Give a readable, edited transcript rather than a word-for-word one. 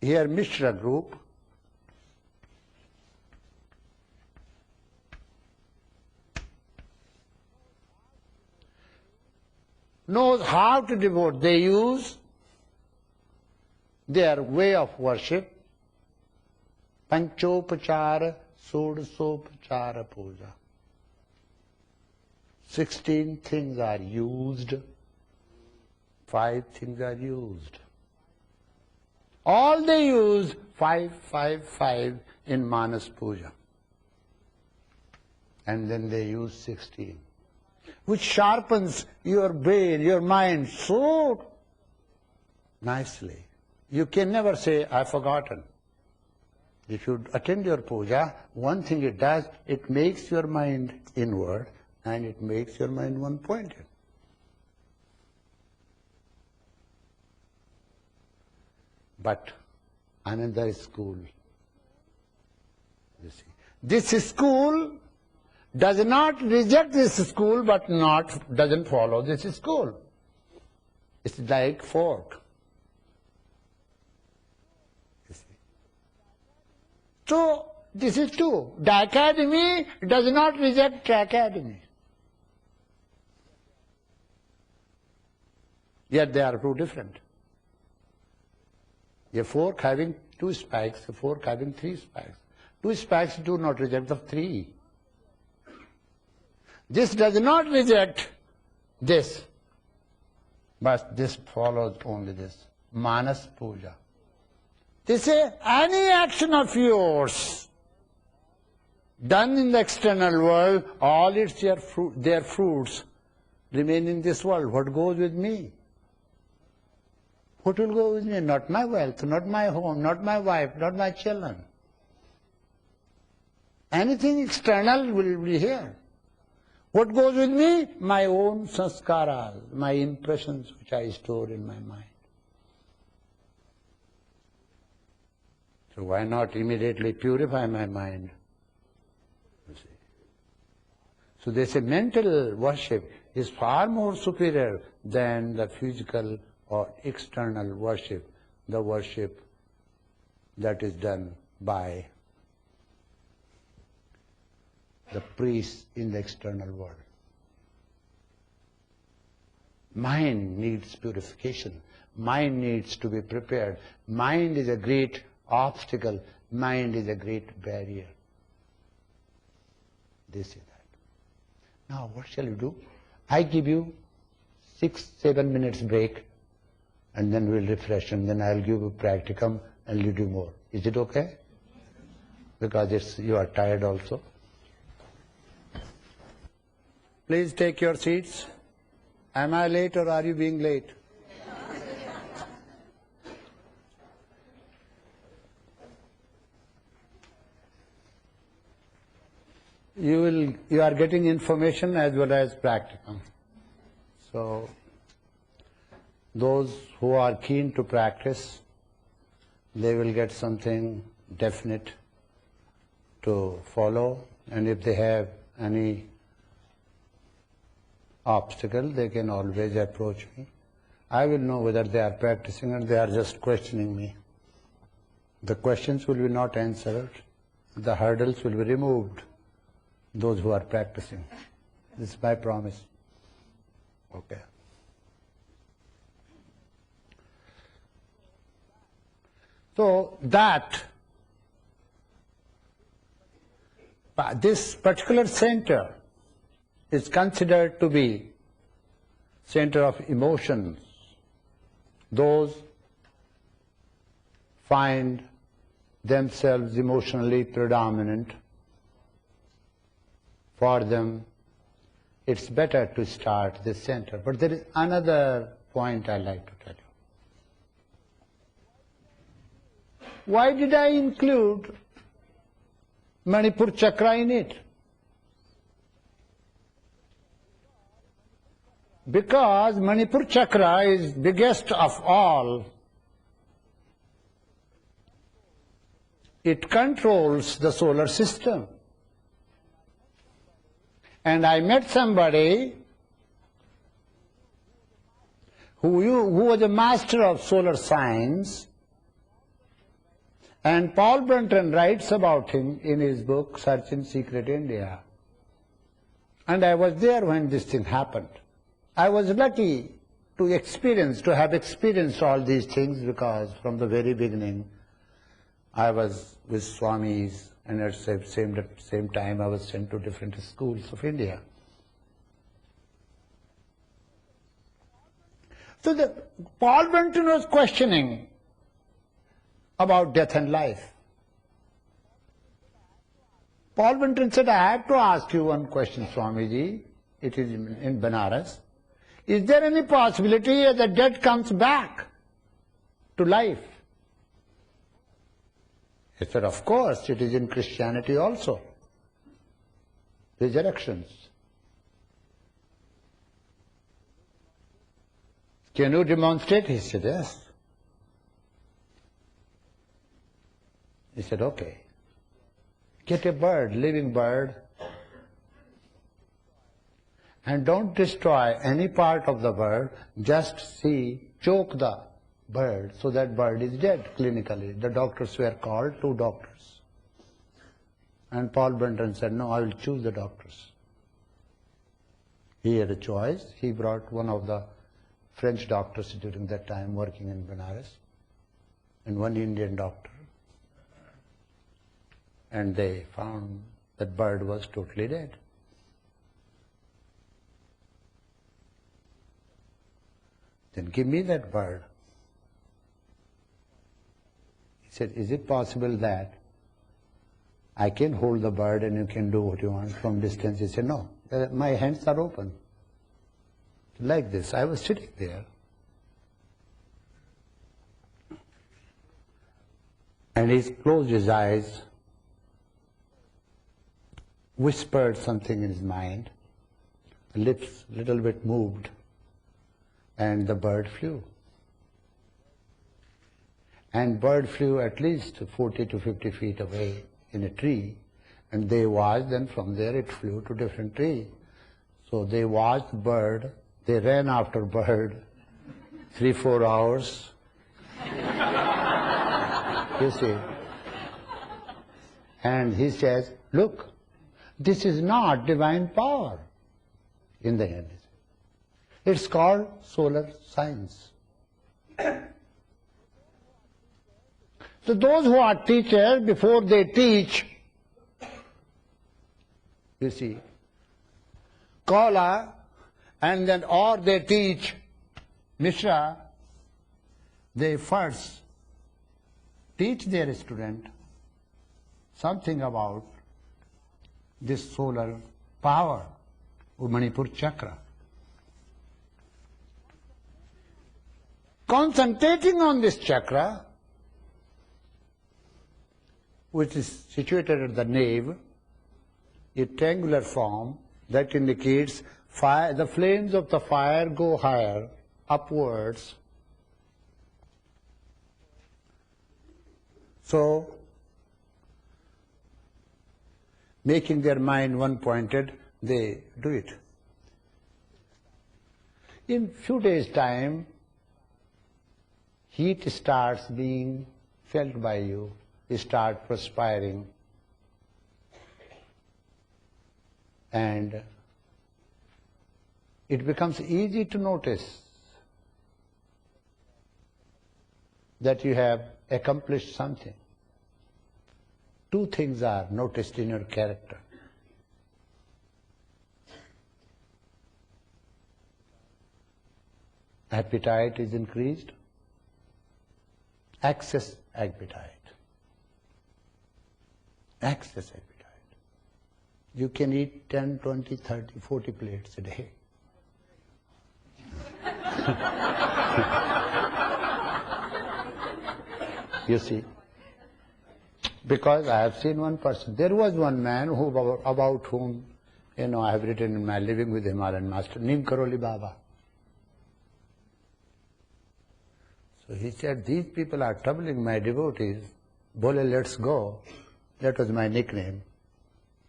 here Mishra group, knows how to devote. They use their way of worship, Panchopachara Sodasopachara Puja. 16 things are used, 5 things are used. All they use 5, 5, 5 in Manas Puja. And then they use 16, which sharpens your brain, your mind so nicely. You can never say, I've forgotten. If you attend your puja, one thing it does, it makes your mind inward and it makes your mind one-pointed. But another school, you see. This school does not reject this school, but doesn't follow this school. It's like fork. You see. So this is true. The academy does not reject the academy. Yet they are two different. A fork having 2 spikes, a fork having 3 spikes. 2 spikes do not reject the 3. This does not reject this, but this follows only this. Manas Puja. They say any action of yours done in the external world, all their fruits remain in this world. What goes with me? What will go with me? Not my wealth, not my home, not my wife, not my children. Anything external will be here. What goes with me? My own sanskaras, my impressions which I store in my mind. So why not immediately purify my mind? You see. So they say mental worship is far more superior than the physical or external worship, the worship that is done by the priests in the external world. Mind needs purification. Mind needs to be prepared. Mind is a great obstacle. Mind is a great barrier. They say that. Now what shall you do? I give you 6-7 minutes break and then we'll refresh and then I'll give you practicum and you do more. Is it okay? Because you are tired also. Please take your seats. Am I late or are you being late? You are getting information as well as practicum. So those who are keen to practice, they will get something definite to follow, and if they have any obstacle, they can always approach me. I will know whether they are practicing or they are just questioning me. The questions will be not answered, the hurdles will be removed, those who are practicing. This is my promise. Okay. So this particular center is considered to be center of emotions. Those find themselves emotionally predominant. For them, it's better to start this center. But there is another point I'd like to tell you. Why did I include Manipur chakra in it? Because Manipur chakra is biggest of all. It controls the solar system. And I met somebody who was a master of solar science, And Paul Brunton writes about him in his book, Search in Secret India. And I was there when this thing happened. I was lucky to have experienced all these things, because from the very beginning I was with Swamis, and at the same time I was sent to different schools of India. So Paul Brunton was questioning about death and life. Paul Brunton said, I have to ask you one question, Swamiji. It is in Benares. Is there any possibility that the dead comes back to life? He said, of course, it is in Christianity also. Resurrections. Can you demonstrate? He said, yes. He said, okay. Get a bird, living bird, and don't destroy any part of the bird, just choke the bird, so that bird is dead clinically. The doctors were called, 2 doctors. And Paul Brunton said, no, I will choose the doctors. He had a choice. He brought one of the French doctors during that time working in Benares, and one Indian doctor. And they found that bird was totally dead. Then give me that bird. He said, is it possible that I can hold the bird and you can do what you want from distance? He said, no, my hands are open. Like this. I was sitting there. And he closed his eyes, whispered something in his mind, the lips a little bit moved, and the bird flew. And bird flew at least 40 to 50 feet away in a tree, and they watched, and from there it flew to different tree. So they watched bird, they ran after bird 3-4 hours. You see. And he says, look, this is not divine power in the end. It's called solar science. So those who are teachers, before they teach, you see, Kala, and then or they teach Mishra, they first teach their student something about this solar power, Manipur chakra. Concentrating on this chakra, which is situated at the navel, a triangular form that indicates fire, the flames of the fire go higher, upwards. So, making their mind one-pointed, they do it. In few days' time, heat starts being felt by you, you start perspiring, and it becomes easy to notice that you have accomplished something. 2 things are noticed in your character. Appetite is increased, excess appetite. Excess appetite. You can eat 10, 20, 30, 40 plates a day. You see, because I have seen one person. There was one man about whom, I have written in my Living with Himalayan Master, Neem Karoli Baba. So he said, these people are troubling my devotees. Bole, let's go. That was my nickname.